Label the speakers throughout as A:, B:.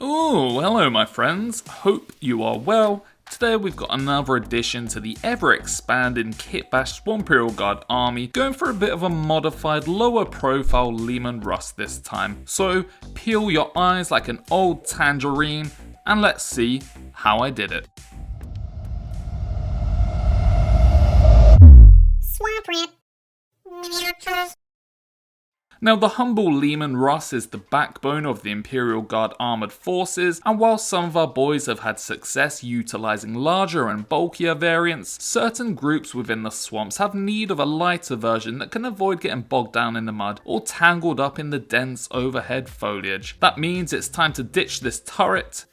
A: Oh, hello my friends, hope you are well. Today we've got another addition to the ever expanding Kitbashed Imperial Guard army, going for a bit of a modified lower profile leman russ this time. So peel your eyes like an old tangerine and let's see how I did it.
B: Swamp Rip Miniatures.
A: Now the humble leman russ is the backbone of the Imperial Guard armoured forces, and while some of our boys have had success utilising larger and bulkier variants, certain groups within the swamps have need of a lighter version that can avoid getting bogged down in the mud or tangled up in the dense overhead foliage. That means it's time to ditch this turret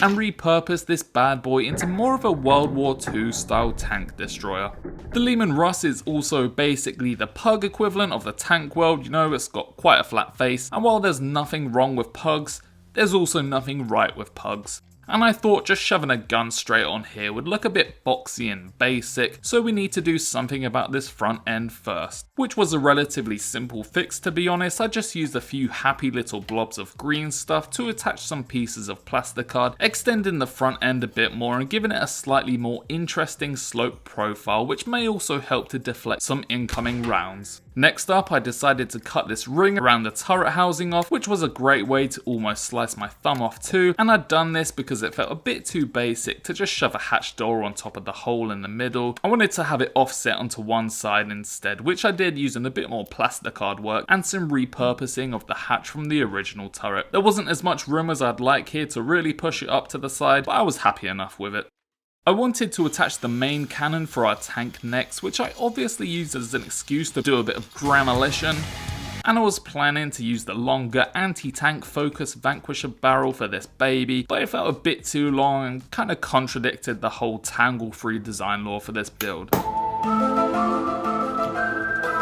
A: and repurpose this bad boy into more of a World War II style tank destroyer. The leman russ is also basically the pug equivalent of the tank world, you know, it's got quite a flat face, and while there's nothing wrong with pugs, there's also nothing right with pugs. And I thought just shoving a gun straight on here would look a bit boxy and basic, so we need to do something about this front end first. Which was a relatively simple fix, to be honest. I just used a few happy little blobs of green stuff to attach some pieces of plasticard, extending the front end a bit more and giving it a slightly more interesting slope profile, which may also help to deflect some incoming rounds. Next up, I decided to cut this ring around the turret housing off, which was a great way to almost slice my thumb off too, and I'd done this because it felt a bit too basic to just shove a hatch door on top of the hole in the middle. I wanted to have it offset onto one side instead, which I did using a bit more plasticard work and some repurposing of the hatch from the original turret. There wasn't as much room as I'd like here to really push it up to the side, but I was happy enough with it. I wanted to attach the main cannon for our tank next, which I obviously used as an excuse to do a bit of demolition. And I was planning to use the longer anti-tank focus Vanquisher barrel for this baby, but it felt a bit too long and kind of contradicted the whole tangle-free design law for this build.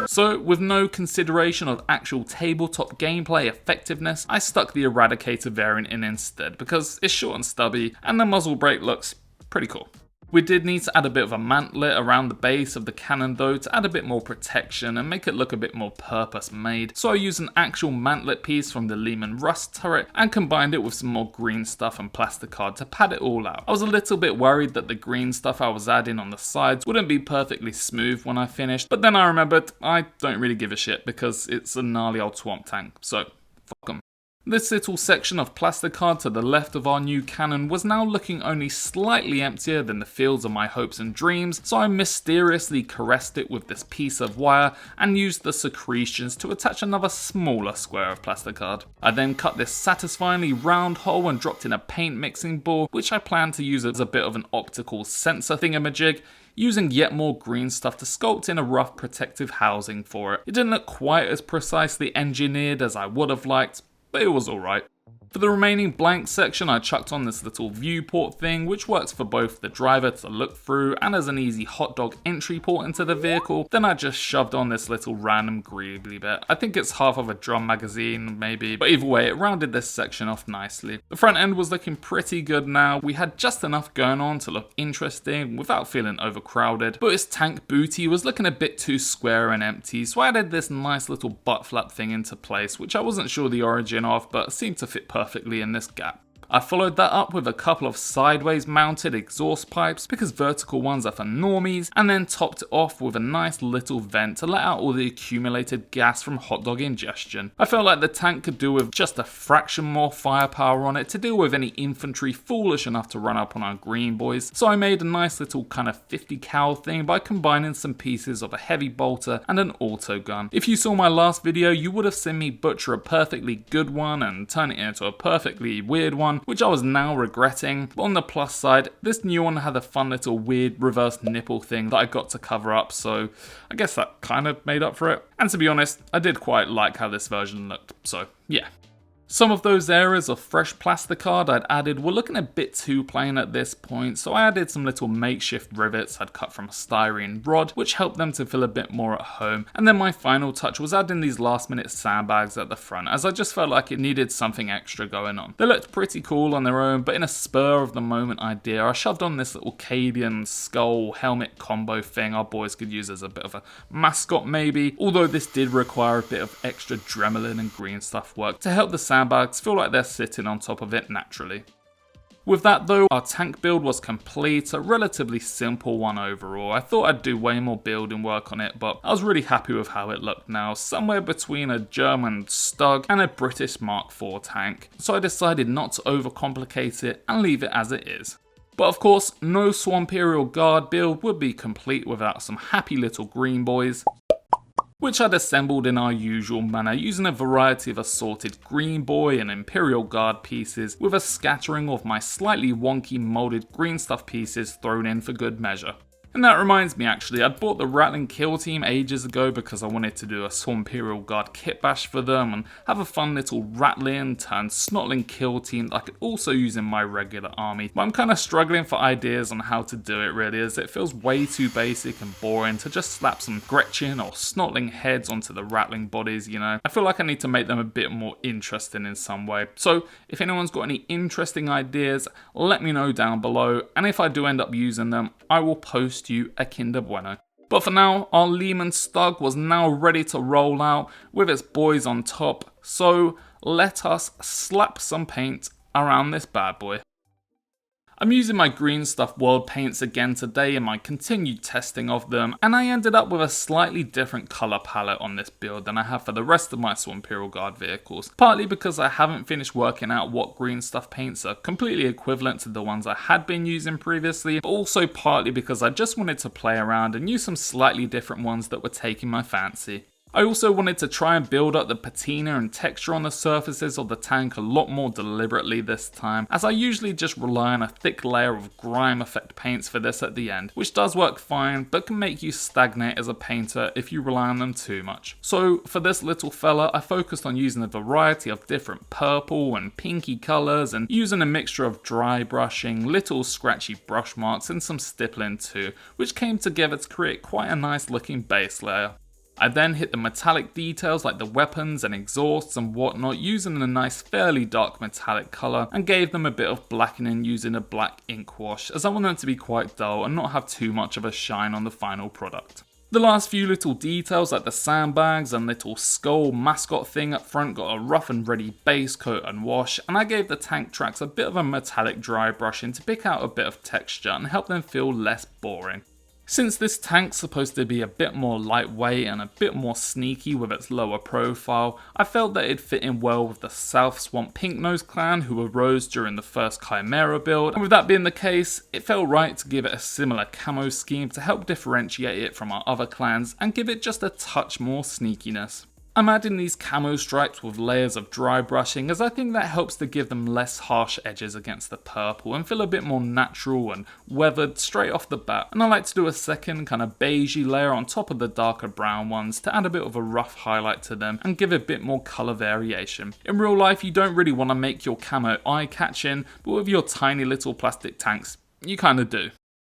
A: So, with no consideration of actual tabletop gameplay effectiveness, I stuck the Eradicator variant in instead because it's short and stubby and the muzzle brake looks pretty cool. We did need to add a bit of a mantlet around the base of the cannon though to add a bit more protection and make it look a bit more purpose made. So I used an actual mantlet piece from the leman russ turret and combined it with some more green stuff and plasticard to pad it all out. I was a little bit worried that the green stuff I was adding on the sides wouldn't be perfectly smooth when I finished, but then I remembered I don't really give a shit because it's a gnarly old swamp tank, so fuck 'em. This little section of plasticard to the left of our new cannon was now looking only slightly emptier than the fields of my hopes and dreams, so I mysteriously caressed it with this piece of wire and used the secretions to attach another smaller square of plasticard. I then cut this satisfyingly round hole and dropped in a paint mixing ball, which I plan to use as a bit of an optical sensor thingamajig, using yet more green stuff to sculpt in a rough protective housing for it. It didn't look quite as precisely engineered as I would have liked, but it was alright. For the remaining blank section, I chucked on this little viewport thing, which works for both the driver to look through and as an easy hot dog entry port into the vehicle. Then I just shoved on this little random greebly bit. I think it's half of a drum magazine, maybe, but either way, it rounded this section off nicely. The front end was looking pretty good now. We had just enough going on to look interesting without feeling overcrowded, but its tank booty was looking a bit too square and empty, so I added this nice little butt flap thing into place, which I wasn't sure the origin of, but seemed to fit perfectly in this gap. I followed that up with a couple of sideways mounted exhaust pipes because vertical ones are for normies, and then topped it off with a nice little vent to let out all the accumulated gas from hot dog ingestion. I felt like the tank could do with just a fraction more firepower on it to deal with any infantry foolish enough to run up on our green boys, so I made a nice little kind of 50 cal thing by combining some pieces of a heavy bolter and an auto gun. If you saw my last video, you would have seen me butcher a perfectly good one and turn it into a perfectly weird one, which I was now regretting. But on the plus side, this new one had a fun little weird reverse nipple thing that I got to cover up, so I guess that kind of made up for it. And to be honest, I did quite like how this version looked, so yeah. Some of those areas of fresh plasticard I'd added were looking a bit too plain at this point, so I added some little makeshift rivets I'd cut from a styrene rod, which helped them to feel a bit more at home. And then my final touch was adding these last minute sandbags at the front, as I just felt like it needed something extra going on. They looked pretty cool on their own, but in a spur of the moment idea, I shoved on this little Cadian skull helmet combo thing our boys could use as a bit of a mascot maybe, although this did require a bit of extra Dremel and green stuff work to help the sandbags feel like they're sitting on top of it naturally. With that though, our tank build was complete, a relatively simple one overall. I thought I'd do way more building work on it, but I was really happy with how it looked now, somewhere between a German Stug and a British Mark IV tank. So I decided not to overcomplicate it and leave it as it is. But of course, no Swamperial Guard build would be complete without some happy little green boys, which I'd assembled in our usual manner using a variety of assorted Green Boy and Imperial Guard pieces with a scattering of my slightly wonky moulded green stuff pieces thrown in for good measure. And that reminds me actually, I'd bought the Rattling Kill Team ages ago because I wanted to do a Swamperial Guard Kitbashed for them and have a fun little Rattling turned Snotling Kill Team that I could also use in my regular army. But I'm kind of struggling for ideas on how to do it really, as it feels way too basic and boring to just slap some Gretchen or Snotling heads onto the Rattling bodies, you know. I feel like I need to make them a bit more interesting in some way. So if anyone's got any interesting ideas, let me know down below, and if I do end up using them, I will post you a Kinder Bueno. But for now, our Leman Stug was now ready to roll out with its boys on top, so let us slap some paint around this bad boy. I'm using my Green Stuff World paints again today in my continued testing of them, and I ended up with a slightly different colour palette on this build than I have for the rest of my Swamperial Guard vehicles, partly because I haven't finished working out what Green Stuff paints are completely equivalent to the ones I had been using previously, but also partly because I just wanted to play around and use some slightly different ones that were taking my fancy. I also wanted to try and build up the patina and texture on the surfaces of the tank a lot more deliberately this time, as I usually just rely on a thick layer of grime effect paints for this at the end, which does work fine but can make you stagnate as a painter if you rely on them too much. So for this little fella, I focused on using a variety of different purple and pinky colours and using a mixture of dry brushing, little scratchy brush marks and some stippling too, which came together to create quite a nice looking base layer. I then hit the metallic details like the weapons and exhausts and whatnot using a nice fairly dark metallic colour, and gave them a bit of blackening using a black ink wash, as I want them to be quite dull and not have too much of a shine on the final product. The last few little details like the sandbags and little skull mascot thing up front got a rough and ready base coat and wash, and I gave the tank tracks a bit of a metallic dry brushing to pick out a bit of texture and help them feel less boring. Since this tank's supposed to be a bit more lightweight and a bit more sneaky with its lower profile, I felt that it'd fit in well with the South Swamp Pinknose clan who arose during the first Chimera build, and with that being the case, it felt right to give it a similar camo scheme to help differentiate it from our other clans and give it just a touch more sneakiness. I'm adding these camo stripes with layers of dry brushing, as I think that helps to give them less harsh edges against the purple and feel a bit more natural and weathered straight off the bat. And I like to do a second kind of beigey layer on top of the darker brown ones to add a bit of a rough highlight to them and give a bit more colour variation. In real life, you don't really want to make your camo eye-catching, but with your tiny little plastic tanks, you kind of do.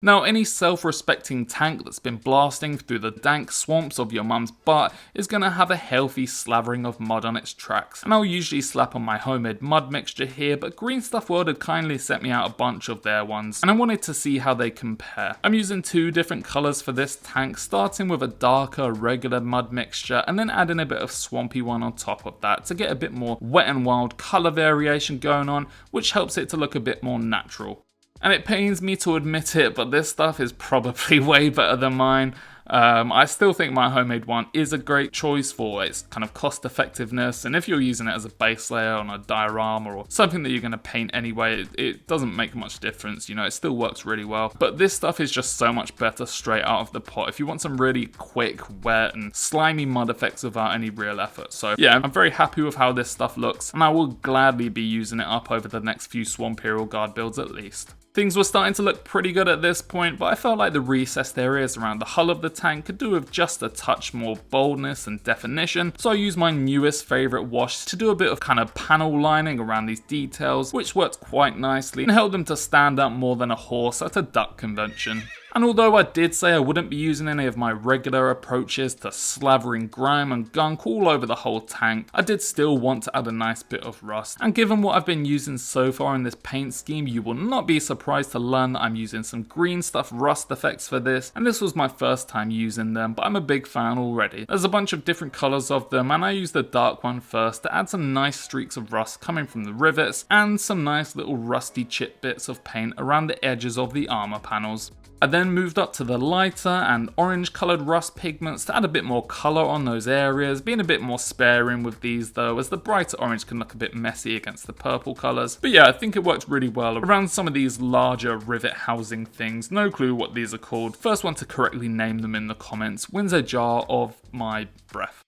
A: Now, any self-respecting tank that's been blasting through the dank swamps of your mum's butt is going to have a healthy slavering of mud on its tracks, and I'll usually slap on my homemade mud mixture here, but Green Stuff World had kindly sent me out a bunch of their ones, and I wanted to see how they compare. I'm using two different colours for this tank, starting with a darker regular mud mixture, and then adding a bit of swampy one on top of that to get a bit more wet and wild colour variation going on, which helps it to look a bit more natural. And it pains me to admit it, but this stuff is probably way better than mine. I still think my homemade one is a great choice for its kind of cost effectiveness, and if you're using it as a base layer on a diorama or something that you're going to paint anyway, it doesn't make much difference, you know, it still works really well. But this stuff is just so much better straight out of the pot if you want some really quick, wet and slimy mud effects without any real effort. So yeah, I'm very happy with how this stuff looks, and I will gladly be using it up over the next few Swamperial Guard builds at least. Things were starting to look pretty good at this point, but I felt like the recessed areas around the hull of the tank could do with just a touch more boldness and definition, so I used my newest favourite wash to do a bit of kind of panel lining around these details, which worked quite nicely and helped them to stand out more than a horse at a duck convention. And although I did say I wouldn't be using any of my regular approaches to slathering grime and gunk all over the whole tank, I did still want to add a nice bit of rust. And given what I've been using so far in this paint scheme, you will not be surprised to learn that I'm using some green stuff rust effects for this, and this was my first time using them, but I'm a big fan already. There's a bunch of different colours of them, and I used the dark one first to add some nice streaks of rust coming from the rivets, and some nice little rusty chip bits of paint around the edges of the armour panels. I then moved up to the lighter and orange coloured rust pigments to add a bit more colour on those areas, being a bit more sparing with these though, as the brighter orange can look a bit messy against the purple colours. But yeah, I think it worked really well around some of these larger rivet housing things. No clue what these are called. First one to correctly name them in the comments wins a jar of my breath.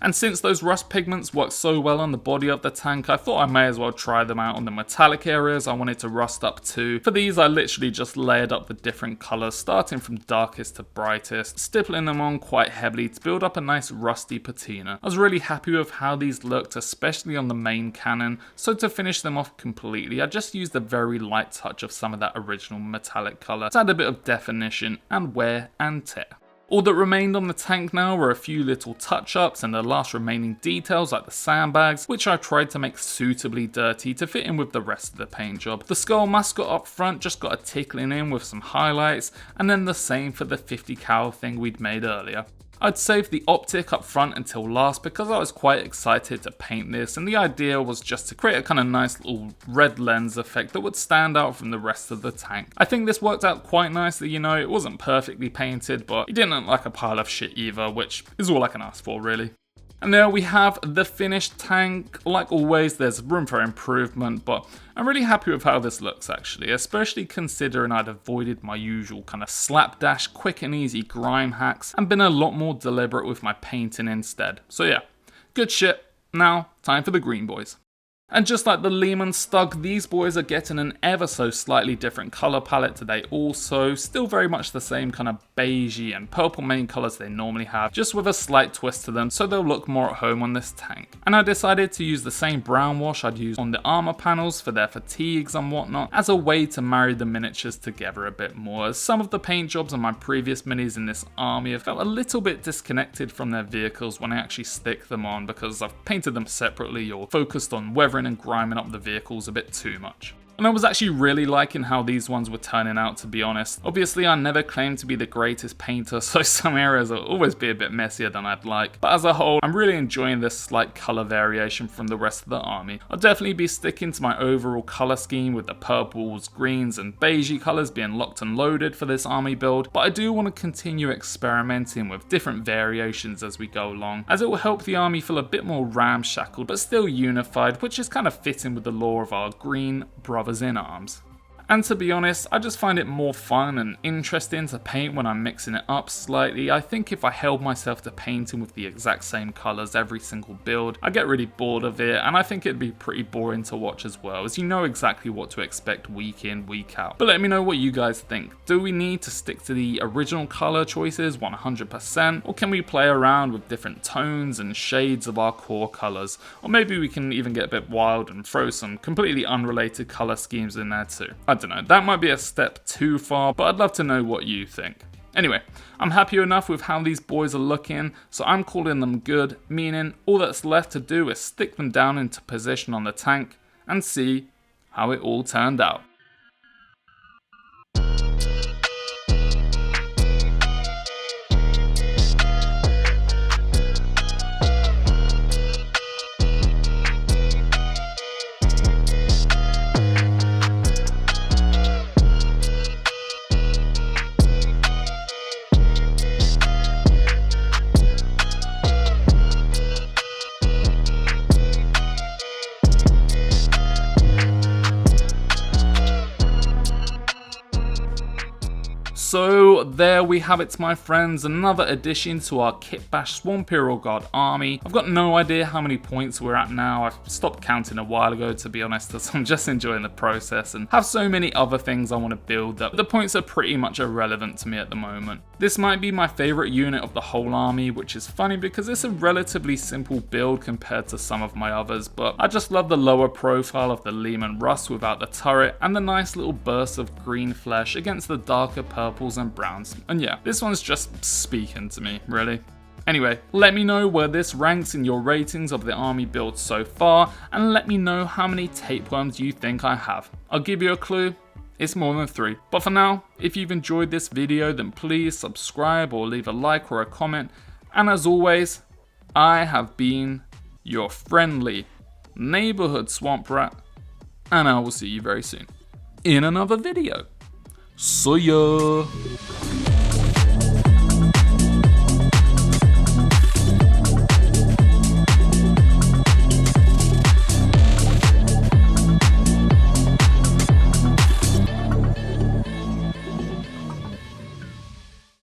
A: And since those rust pigments work so well on the body of the tank, I thought I may as well try them out on the metallic areas I wanted to rust up to. For these, I literally just layered up the different colours, starting from darkest to brightest, stippling them on quite heavily to build up a nice rusty patina. I was really happy with how these looked, especially on the main cannon, so to finish them off completely, I just used a very light touch of some of that original metallic colour to add a bit of definition and wear and tear. All that remained on the tank now were a few little touch-ups and the last remaining details like the sandbags, which I tried to make suitably dirty to fit in with the rest of the paint job. The skull mascot up front just got a tickling in with some highlights, and then the same for the 50 cal thing we'd made earlier. I'd saved the optic up front until last because I was quite excited to paint this, and the idea was just to create a kind of nice little red lens effect that would stand out from the rest of the tank. I think this worked out quite nicely, you know, it wasn't perfectly painted, but it didn't look like a pile of shit either, which is all I can ask for really. And there we have the finished tank. Like always, there's room for improvement, but I'm really happy with how this looks actually, especially considering I'd avoided my usual kind of slapdash, quick and easy grime hacks and been a lot more deliberate with my painting instead. So yeah, good shit. Now, time for the green boys. And just like the Leman Stug, these boys are getting an ever so slightly different colour palette today also, still very much the same kind of beigey and purple main colours they normally have, just with a slight twist to them so they'll look more at home on this tank. And I decided to use the same brown wash I'd used on the armour panels for their fatigues and whatnot as a way to marry the miniatures together a bit more, as some of the paint jobs on my previous minis in this army have felt a little bit disconnected from their vehicles when I actually stick them on because I've painted them separately or focused on weathering and griming up the vehicles a bit too much. And I was actually really liking how these ones were turning out, to be honest. Obviously I never claimed to be the greatest painter, so some areas will always be a bit messier than I'd like, but as a whole I'm really enjoying this slight colour variation from the rest of the army. I'll definitely be sticking to my overall colour scheme with the purples, greens and beigey colours being locked and loaded for this army build, but I do want to continue experimenting with different variations as we go along, as it will help the army feel a bit more ramshackled but still unified, which is kind of fitting with the lore of our green brothers in arms. And to be honest, I just find it more fun and interesting to paint when I'm mixing it up slightly. I think if I held myself to painting with the exact same colours every single build, I'd get really bored of it, and I think it'd be pretty boring to watch as well, as you know exactly what to expect week in, week out. But let me know what you guys think. Do we need to stick to the original colour choices 100%, or can we play around with different tones and shades of our core colours? Or maybe we can even get a bit wild and throw some completely unrelated colour schemes in there too. I don't know, that might be a step too far, but I'd love to know what you think. Anyway, I'm happy enough with how these boys are looking, so I'm calling them good, meaning all that's left to do is stick them down into position on the tank and see how it all turned out. So there we have it, my friends, another addition to our Kitbashed Swamp Hero Guard army. I've got no idea how many points we're at now. I've stopped counting a while ago, to be honest, as I'm just enjoying the process and have so many other things I want to build up. The points are pretty much irrelevant to me at the moment. This might be my favourite unit of the whole army, which is funny because it's a relatively simple build compared to some of my others, but I just love the lower profile of the leman russ without the turret and the nice little bursts of green flesh against the darker purple purples and browns. And yeah, this one's just speaking to me, really. Anyway, let me know where this ranks in your ratings of the army build so far, and let me know how many tapeworms you think I have. I'll give you a clue, it's more than 3. But for now, if you've enjoyed this video, then please subscribe or leave a like or a comment. And as always, I have been your friendly neighborhood swamp rat, and I will see you very soon in another video. See ya!